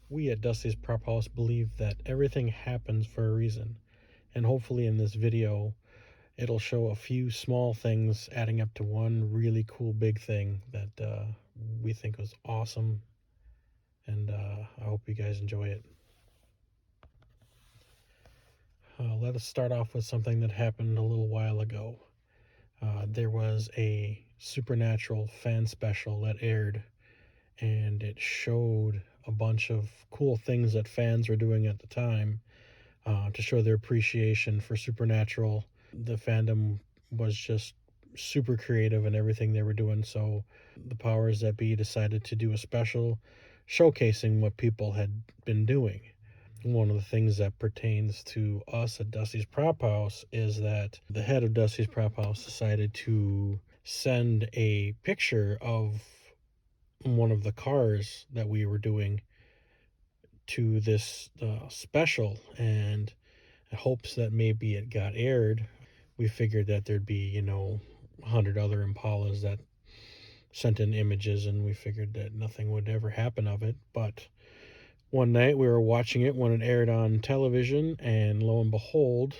We at Dusty's Prop House believe that everything happens for a reason, and hopefully in this video it'll show a few small things adding up to one really cool big thing that we think was awesome, and I hope you guys enjoy it. Let us start off with something that happened a little while ago. There was a Supernatural fan special that aired, and it showed a bunch of cool things that fans were doing at the time to show their appreciation for Supernatural. The fandom was just super creative in everything they were doing, so the powers that be decided to do a special showcasing what people had been doing. One of the things that pertains to us at Dusty's Prop House is that the head of Dusty's Prop House decided to send a picture of one of the cars that we were doing to this special, and in hopes that maybe it got aired. We figured that there'd be 100 other Impalas that sent in images, and we figured that nothing would ever happen of it. But one night we were watching it when it aired on television, and lo and behold,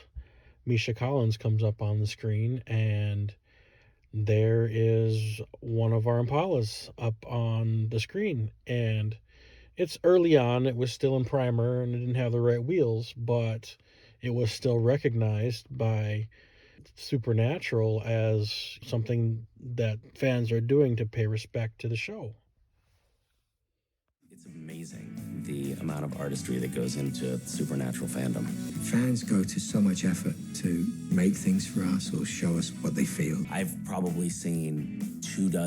Misha Collins comes up on the screen, and there is one of our Impalas up on the screen. And it's early on, it was still in primer and it didn't have the right wheels, but it was still recognized by Supernatural as something that fans are doing to pay respect to the show. It's amazing the amount of artistry that goes into Supernatural fandom. Fans go to so much effort to make things for us or show us what they feel. I've probably seen 24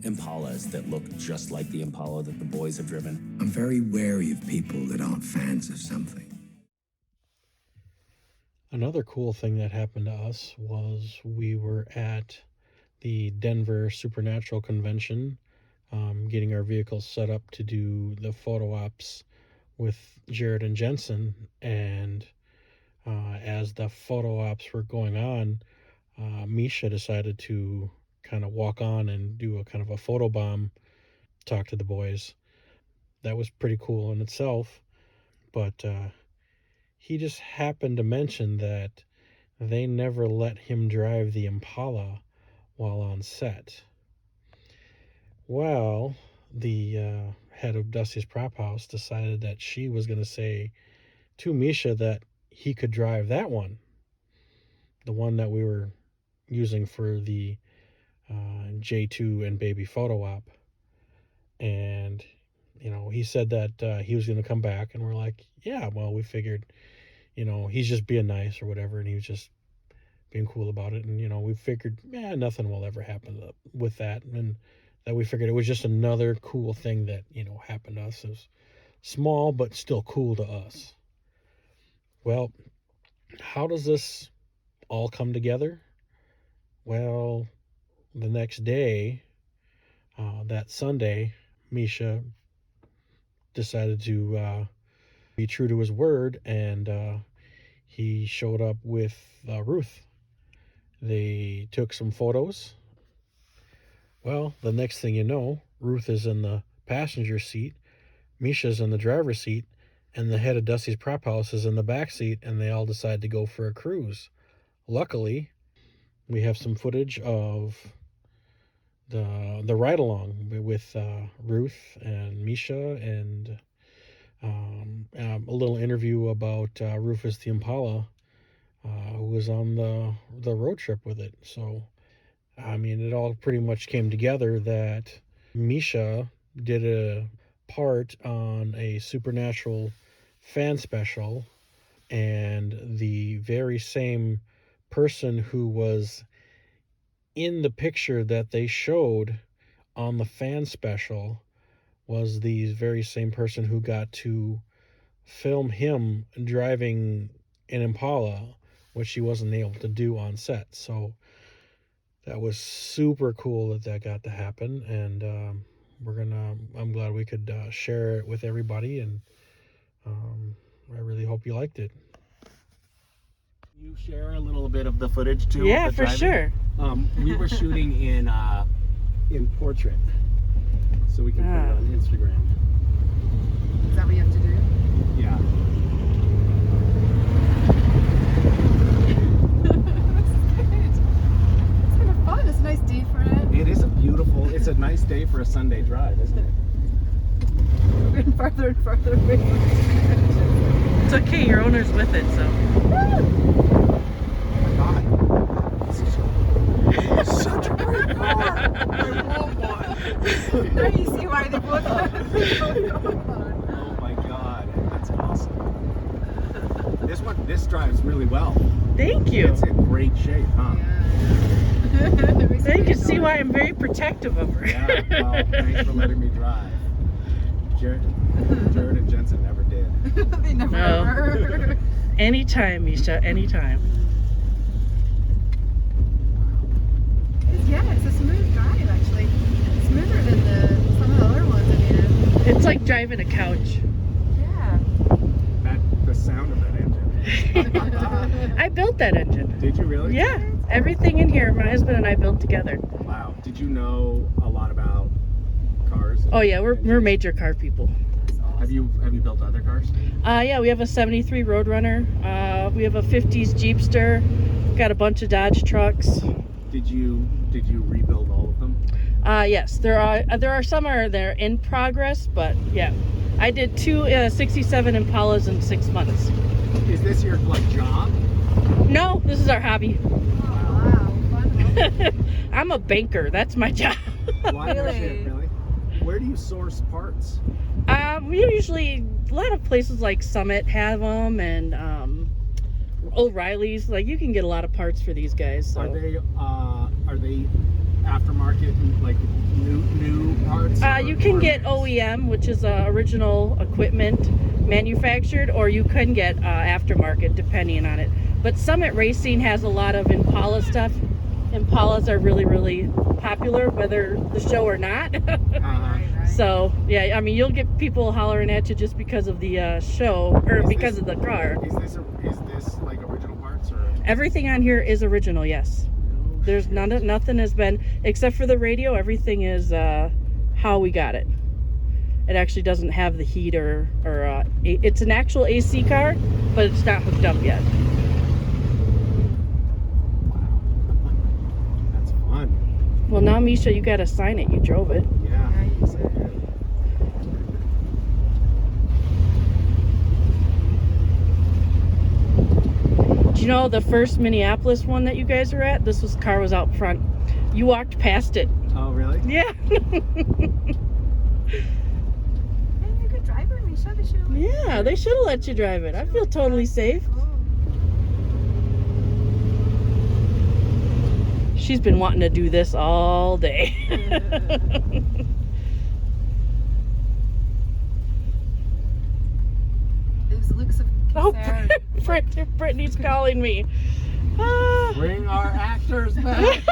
Impalas that look just like the Impala that the boys have driven. I'm very wary of people that aren't fans of something. Another cool thing that happened to us was we were at the Denver Supernatural Convention, getting our vehicles set up to do the photo ops with Jared and Jensen. And as the photo ops were going on, Misha decided to kind of walk on and do a kind of a photo bomb, talk to the boys. That was pretty cool in itself. But he just happened to mention that they never let him drive the Impala while on set. Well, the head of Dusty's Prop House decided that she was going to say to Misha that he could drive that one, the one that we were using for the J2 and baby photo op. And he said that he was going to come back, and we're like, yeah, well, we figured he's just being nice or whatever, and he was just being cool about it. And we figured nothing will ever happen with that, and that we figured it was just another cool thing that happened to us. It was small but still cool to us. Well, how does this all come together? Well, the next day, that Sunday, Misha decided to be true to his word, and he showed up with Ruth. They took some photos. Well, the next thing you know, Ruth is in the passenger seat, Misha's in the driver's seat, and the head of Dusty's Prop House is in the back seat, and they all decide to go for a cruise. Luckily, we have some footage of the ride along with Ruth and Misha, and a little interview about Rufus the Impala, who was on the road trip with it. So, I mean, it all pretty much came together that Misha did a part on a Supernatural fan special, and the very same person who was in the picture that they showed on the fan special was the very same person who got to film him driving an Impala, which he wasn't able to do on set. So that was super cool that got to happen, and I'm glad we could share it with everybody, and I really hope you liked it. You share a little bit of the footage too? Yeah, of the for driving? sure. We were shooting in portrait, so we can put it on Instagram. Is that what you have to Sunday drive, isn't it? We're getting farther and farther away from the It's okay, your owner's with it, so. Oh my God. This is such a great car. I want one. Now you see why they both have Oh my God, that's awesome. This drives really well. Thank you. It's in great shape, huh? So you can see why I'm very protective of her. Yeah, well, thanks for letting me drive. Jared and Jensen never did. They never No. were. Anytime, Misha, anytime. Yeah, it's a smooth drive actually. Smoother than some of the other ones I've been in. It's like driving a couch. Yeah. The sound of that engine. I built that engine. Did you really? Yeah, everything in here, my husband and I built together. Wow. Did you know a lot about cars? Oh yeah, we're major car people. Have you built other cars? Yeah, we have a 73 Roadrunner. We have a 50s Jeepster. Got a bunch of Dodge trucks. Did you rebuild all of them? Yes, there are some they're in progress, but yeah. I did two 67 Impalas in 6 months. Is this your job? No, this is our hobby. Wow, fun. I'm a banker. That's my job. Why no Really? shit, really? Where do you source parts? We usually, a lot of places like Summit have them, and O'Reilly's. Like, you can get a lot of parts for these guys. So. Are they aftermarket, like new parts? You can get OEM, which is original equipment manufactured, or you can get aftermarket depending on it. But Summit Racing has a lot of Impala stuff. Impalas are really, really popular, whether the show or not. So yeah, I mean, you'll get people hollering at you just because of the show, or because of the car. Is this like original parts, or? Everything on here is original, yes. There's nothing has been, except for the radio, everything is how we got it. It actually doesn't have the heat or it's an actual AC car, but it's not hooked up yet. That's fun. Well, now Misha, you gotta sign it. You drove it. Yeah. Do you know the first Minneapolis one that you guys were at? This car was out front. You walked past it. Oh, really? Yeah. Hey, you're a good driver, Misha. They should. Yeah, they should have let you drive it. I feel totally safe. She's been wanting to do this all day. Those looks of Oh, concern. Brittany's calling me. Ah. Bring our actors back.